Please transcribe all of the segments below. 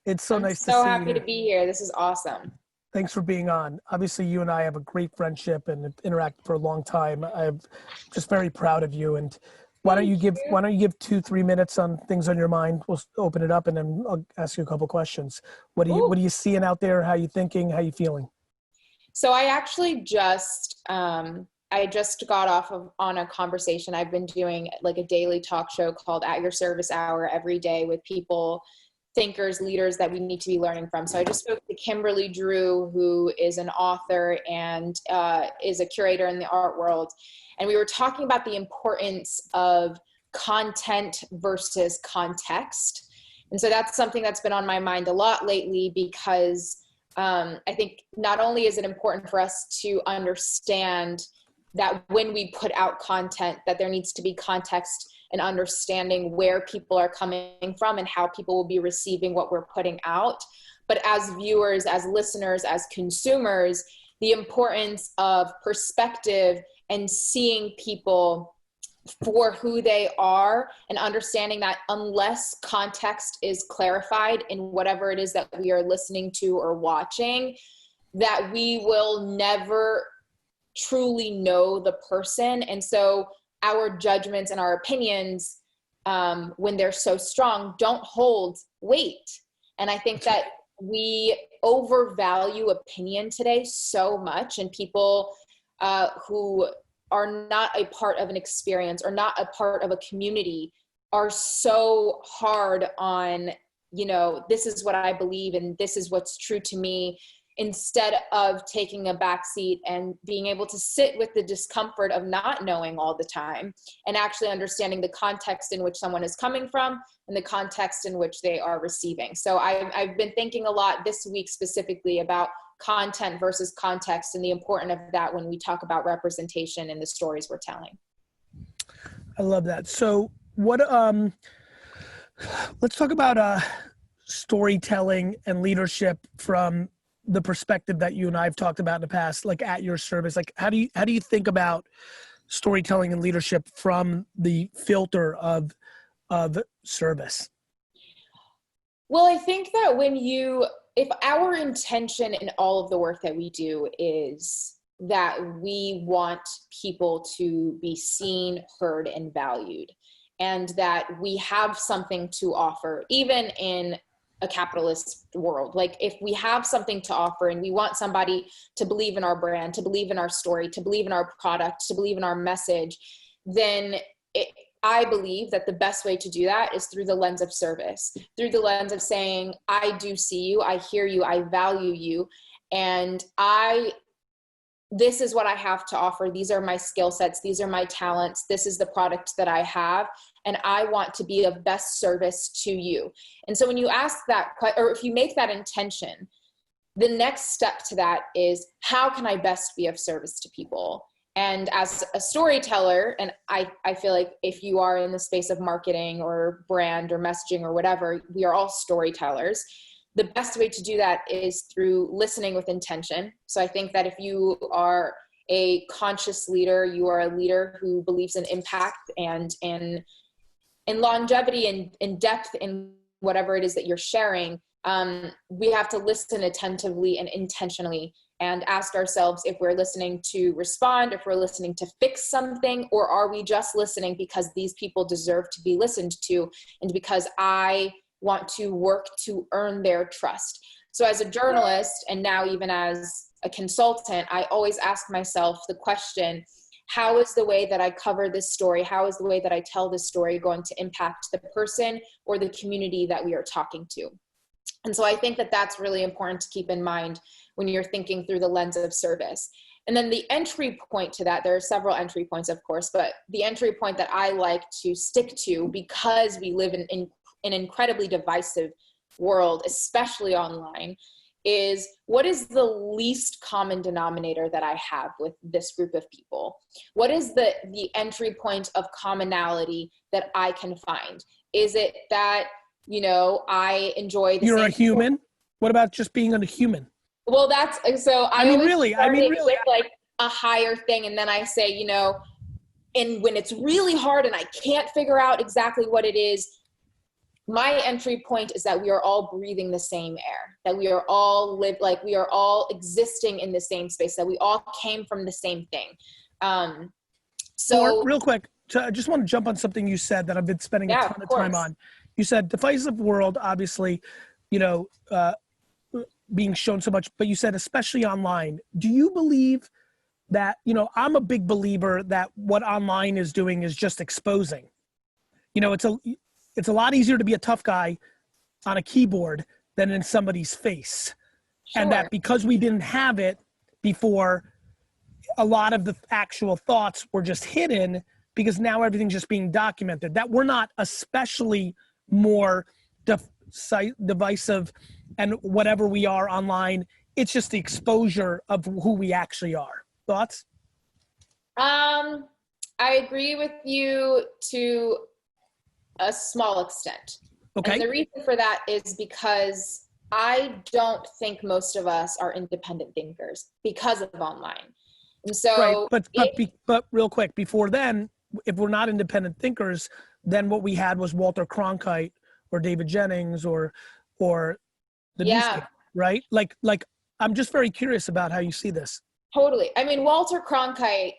It's so I'm nice to so see happy you. to be here. This is awesome. Thanks for being on. Obviously, you and I have a great friendship and have interacted for a long time. I'm just very proud of you. And why don't Thank you give you. 2-3 minutes on things on your mind? We'll open it up and then I'll ask you a couple questions. What are you seeing out there? How are you thinking? How are you feeling? So I actually I just got off on a conversation. I've been doing like a daily talk show called At Your Service Hour every day with people, thinkers, leaders that we need to be learning from. So I just spoke to Kimberly Drew, who is an author and is a curator in the art world. And we were talking about the importance of content versus context. And so that's something that's been on my mind a lot lately, because I think not only is it important for us to understand that when we put out content, that there needs to be context and understanding where people are coming from and how people will be receiving what we're putting out. But as viewers, as listeners, as consumers, the importance of perspective and seeing people for who they are, and understanding that unless context is clarified in whatever it is that we are listening to or watching, that we will never truly know the person. And so our judgments and our opinions, when they're so strong, don't hold weight. And I think that we overvalue opinion today so much, and people who are not a part of an experience or not a part of a community are so hard on, this is what I believe and this is what's true to me, instead of taking a backseat and being able to sit with the discomfort of not knowing all the time and actually understanding the context in which someone is coming from and the context in which they are receiving. So I've been thinking a lot this week specifically about content versus context and the importance of that when we talk about representation in the stories we're telling. I love that. So let's talk about storytelling and leadership from the perspective that you and I have talked about in the past, like at your service. Like how do you think about storytelling and leadership from the filter of service? Well, I think that if our intention in all of the work that we do is that we want people to be seen, heard, and valued, and that we have something to offer, even in a capitalist world, like if we have something to offer and we want somebody to believe in our brand, to believe in our story, to believe in our product, to believe in our message, then I believe that the best way to do that is through the lens of service, through the lens of saying, I do see you, I hear you, I value you, and this is what I have to offer. These are my skill sets. These are my talents. This is the product that I have, and I want to be of best service to you. And so when you ask that, or if you make that intention, the next step to that is, how can I best be of service to people? And as a storyteller, and I feel like if you are in the space of marketing or brand or messaging or whatever, we are all storytellers. The best way to do that is through listening with intention. So I think that if you are a conscious leader, you are a leader who believes in impact and in longevity and in depth in whatever it is that you're sharing, we have to listen attentively and intentionally and ask ourselves if we're listening to respond, if we're listening to fix something, or are we just listening because these people deserve to be listened to and because I want to work to earn their trust. So as a journalist, and now even as a consultant, I always ask myself the question, how is the way that I cover this story, how is the way that I tell this story going to impact the person or the community that we are talking to? And so I think that that's really important to keep in mind when you're thinking through the lens of service. And then the entry point to that, there are several entry points, of course, but the entry point that I like to stick to, because we live in an incredibly divisive world, especially online, is what is the least common denominator that I have with this group of people? What is the entry point of commonality that I can find? Is it that, I enjoy the You're same a human? What about just being a human? Well, I mean, really, with like a higher thing. And then I say, and when it's really hard and I can't figure out exactly what it is, my entry point is that we are all breathing the same air, that we are all we are all existing in the same space, that we all came from the same thing. So real quick, I just want to jump on something you said that I've been spending a ton of time on. You said divisive world, obviously, being shown so much, but you said especially online. Do you believe that, I'm a big believer that what online is doing is just exposing. It's a lot easier to be a tough guy on a keyboard than in somebody's face. Sure. And that because we didn't have it before, a lot of the actual thoughts were just hidden because now everything's just being documented. That we're not especially more divisive and whatever we are online. It's just the exposure of who we actually are. Thoughts? I agree with you to a small extent. Okay. And the reason for that is because I don't think most of us are independent thinkers because of online. And so, right. But real quick, before then, if we're not independent thinkers, then what we had was Walter Cronkite or David Jennings or the newspaper, right? Like I'm just very curious about how you see this. Totally. I mean, Walter Cronkite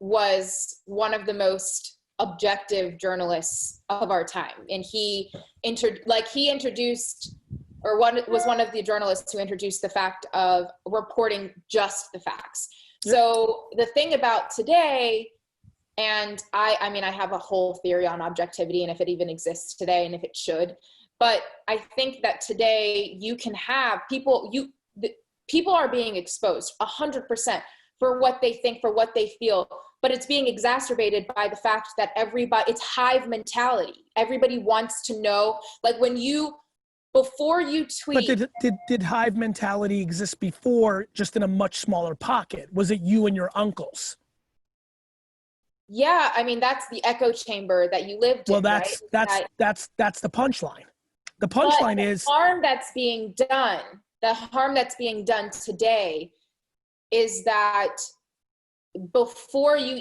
was one of the most objective journalists of our time, and he introduced, or was one of the journalists who introduced the fact of reporting just the facts. Yep. So the thing about today, and I mean, I have a whole theory on objectivity and if it even exists today and if it should, but I think that today you can have people are being exposed 100% for what they think, for what they feel, but it's being exacerbated by the fact that it's hive mentality. Everybody wants to know, like before you tweet. But did hive mentality exist before, just in a much smaller pocket? Was it you and your uncles? Yeah, I mean, that's the echo chamber that you lived in. Well, that's the punchline. The punchline is the harm that's being done. The harm that's being done today is that before you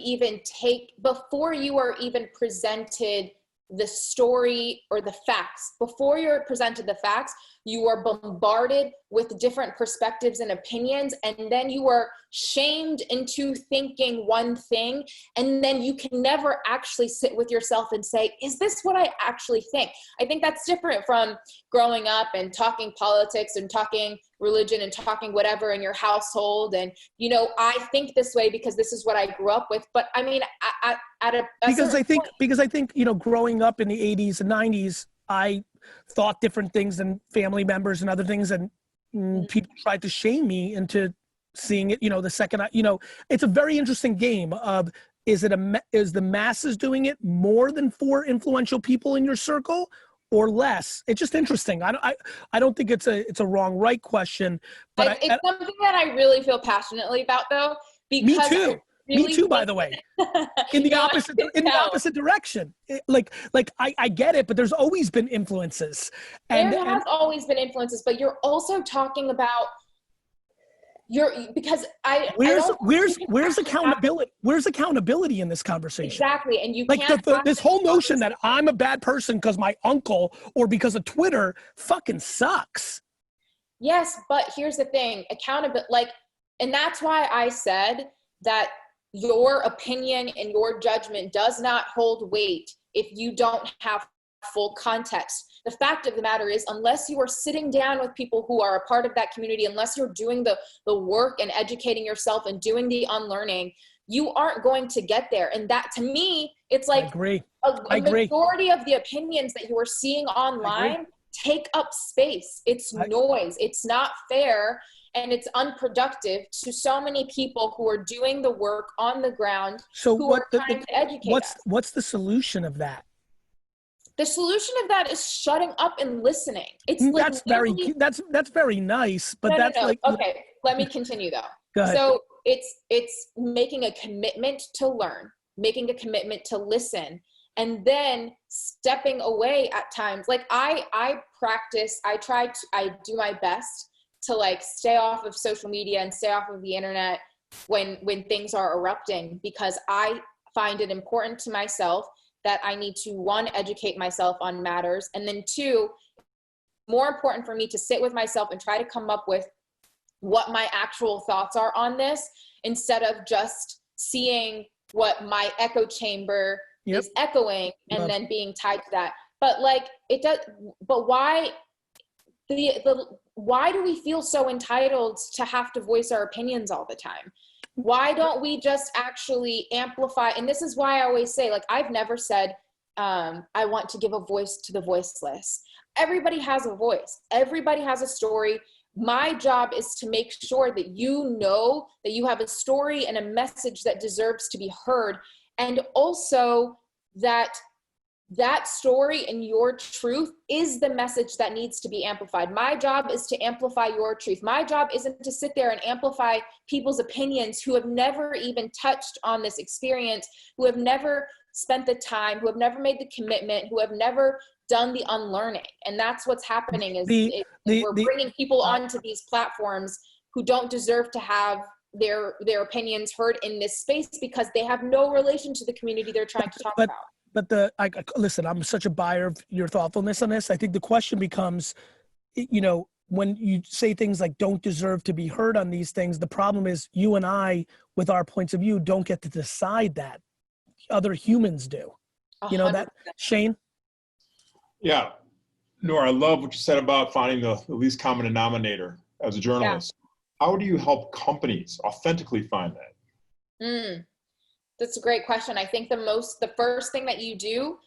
are even presented the story or the facts, before you're presented the facts, you are bombarded with different perspectives and opinions, and then you are shamed into thinking one thing, and then you can never actually sit with yourself and say, is this what I actually think? I think that's different from growing up and talking politics and talking religion and talking whatever in your household, and I think this way because this is what I grew up with. But I mean, because I think growing up in the 80s and 90s, I thought different things than family members and other things, and people tried to shame me into seeing it. The second it's a very interesting game of, is the masses doing it more than 4 influential people in your circle or less? It's just interesting. I don't think it's a wrong right question, but it's something that I really feel passionately about, though. Because me too. Me too, by the way. In the opposite direction. I get it, but there's always been influences. There has always been influences, but you're also talking about where's accountability? Where's accountability in this conversation? Exactly, and you can't this whole notion that I'm a bad person because my uncle or because of Twitter fucking sucks. Yes, but here's the thing: accountability, and that's why I said that your opinion and your judgment does not hold weight if you don't have full context. The fact of the matter is, unless you are sitting down with people who are a part of that community, unless you're doing the work and educating yourself and doing the unlearning, you aren't going to get there. And that, to me, it's like a majority of the opinions that you are seeing online take up space. It's noise. It's not fair. And it's unproductive to so many people who are doing the work on the ground, who are trying to educate us. What's the solution of that? The solution of that is shutting up and listening. It's that's very nice, but okay. Let me continue though. Go ahead. So it's making a commitment to learn, making a commitment to listen, and then stepping away at times. Like I do my best to stay off of social media and stay off of the internet when things are erupting, because I find it important to myself that I need to, one, educate myself on matters, and then two, more important for me to sit with myself and try to come up with what my actual thoughts are on this, instead of just seeing what my echo chamber is echoing and then being tied to that. But like it does, but why why do we feel so entitled to have to voice our opinions all the time? Why don't we just actually amplify? And this is why I always say, like, I've never said, I want to give a voice to the voiceless. Everybody has a voice. Everybody has a story. My job is to make sure that you know that you have a story and a message that deserves to be heard. And also that that story and your truth is the message that needs to be amplified. My job is to amplify your truth. My job isn't to sit there and amplify people's opinions who have never even touched on this experience, who have never spent the time, who have never made the commitment, who have never done the unlearning. And that's what's happening is we're bringing people onto these platforms who don't deserve to have their opinions heard in this space because they have no relation to the community they're trying to talk about. But listen, I'm such a buyer of your thoughtfulness on this. I think the question becomes, you know, when you say things like don't deserve to be heard on these things, the problem is you and I, with our points of view, don't get to decide that. Other humans do. 100%. You know that, Shane? Yeah. Noor, I love what you said about finding the least common denominator as a journalist. Yeah. How do you help companies authentically find that? That's a great question. I think the first thing that you do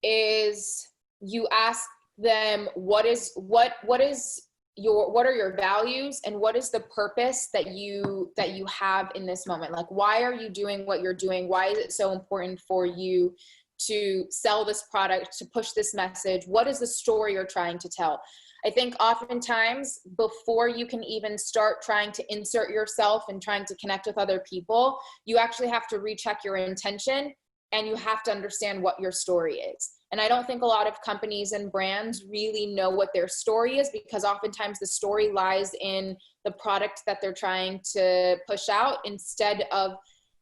is you ask them what are your values and what is the purpose that you have in this moment? Like, why are you doing what you're doing? Why is it so important for you to sell this product, to push this message? What is the story you're trying to tell? I think oftentimes before you can even start trying to insert yourself and trying to connect with other people, you actually have to recheck your intention and you have to understand what your story is. And I don't think a lot of companies and brands really know what their story is, because oftentimes the story lies in the product that they're trying to push out instead of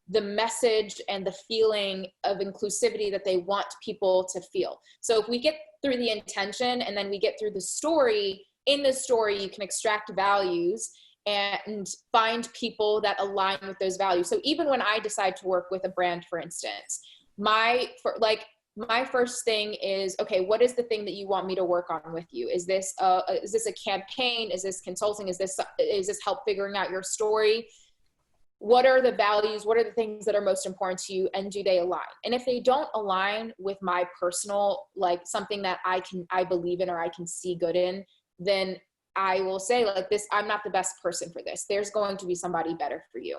the message and the feeling of inclusivity that they want people to feel. So if we get through the intention and then we get through the story, in the story you can extract values and find people that align with those values. So even when I decide to work with a brand, for instance, my first thing is, okay, what is the thing that you want me to work on with you? Is this a campaign? Is this consulting? Is this help figuring out your story? What are the values? What are the things that are most important to you? And do they align? And if they don't align with my personal, like something that I believe in or I can see good in, then I will say like this, I'm not the best person for this. There's going to be somebody better for you.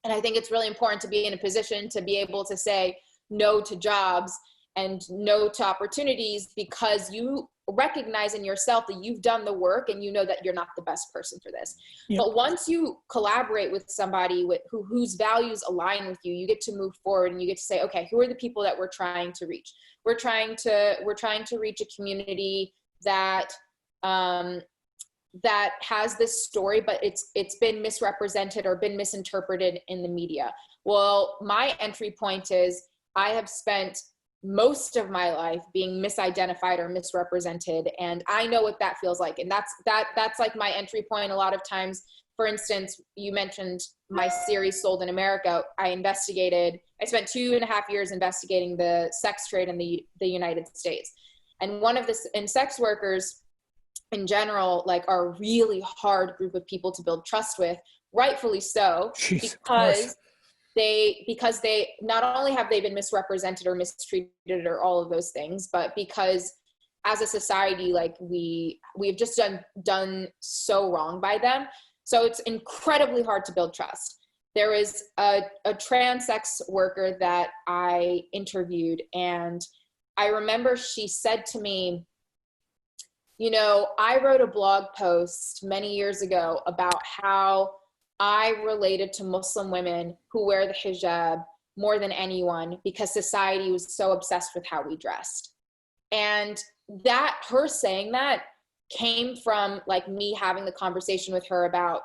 And I think it's really important to be in a position to be able to say no to jobs and no to opportunities, because you recognize in yourself that you've done the work and you know that you're not the best person for this. Yep. But once you collaborate with somebody whose values align with you, you get to move forward and you get to say, okay, who are the people that we're trying to reach? We're trying to reach a community that that has this story, but it's been misrepresented or been misinterpreted in the media. Well, my entry point is I have spent most of my life being misidentified or misrepresented, and I know what that feels like. And that's like my entry point. A lot of times, for instance, you mentioned my series Sold in America. I spent 2.5 years investigating the sex trade in the United States. And and sex workers in general, like, are a really hard group of people to build trust with, rightfully so. Jeez, because they not only have they been misrepresented or mistreated or all of those things, but because as a society, like we've just done so wrong by them. So it's incredibly hard to build trust. There was a trans sex worker that I interviewed, and I remember she said to me, you know, I wrote a blog post many years ago about how I related to Muslim women who wear the hijab more than anyone because society was so obsessed with how we dressed. And her saying that came from like me having the conversation with her about,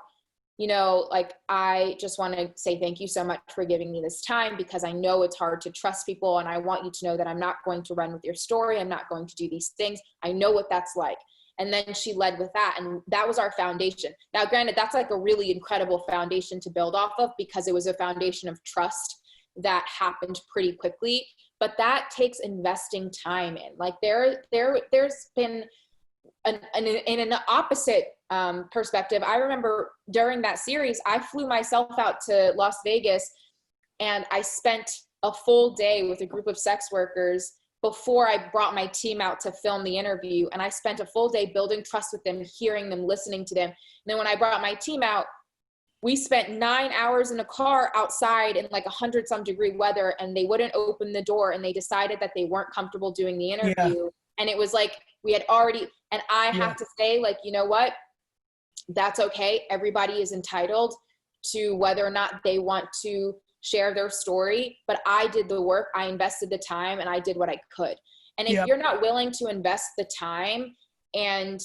you know, like, I just want to say thank you so much for giving me this time, because I know it's hard to trust people. And I want you to know that I'm not going to run with your story. I'm not going to do these things. I know what that's like. And then she led with that. And that was our foundation. Now, granted, that's like a really incredible foundation to build off of, because it was a foundation of trust that happened pretty quickly. But that takes investing time in. Like, there's been in an opposite perspective. I remember during that series, I flew myself out to Las Vegas, and I spent a full day with a group of sex workers before I brought my team out to film the interview. And I spent a full day building trust with them, hearing them, listening to them. And then when I brought my team out, we spent 9 hours in a car outside in like 100-some degree weather, and they wouldn't open the door, and they decided that they weren't comfortable doing the interview. Yeah. And it was like, we had already, and I have to say, like, you know what? That's okay. Everybody is entitled to whether or not they want to share their story, but I did the work, I invested the time, and I did what I could. And if you're not willing to invest the time and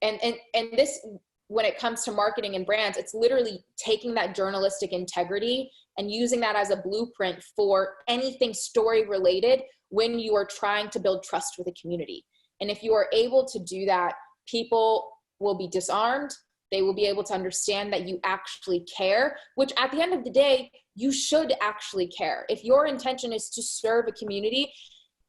this, when it comes to marketing and brands, it's literally taking that journalistic integrity and using that as a blueprint for anything story related when you are trying to build trust with a community. And if you are able to do that, people will be disarmed. They will be able to understand that you actually care, which at the end of the day, you should actually care. If your intention is to serve a community,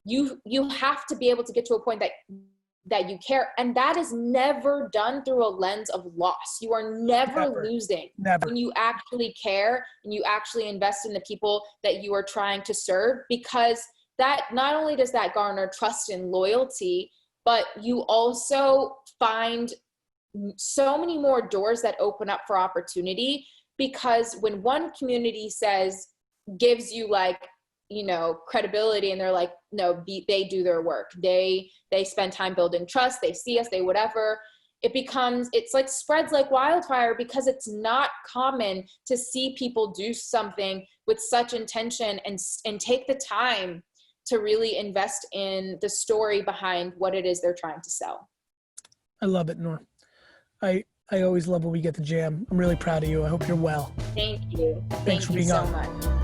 you have to be able to get to a point that you care. And that is never done through a lens of loss. You are never losing when you actually care and you actually invest in the people that you are trying to serve, because that not only does that garner trust and loyalty, but you also find so many more doors that open up for opportunity. Because when one community gives you like, you know, credibility, and they're like, no, they do their work. They spend time building trust. They see us, they whatever. It's like spreads like wildfire, because it's not common to see people do something with such intention and take the time to really invest in the story behind what it is they're trying to sell. I love it, Noor. I always love when we get to jam. I'm really proud of you. I hope you're well. Thank you. Thanks for being on. Thank you so much.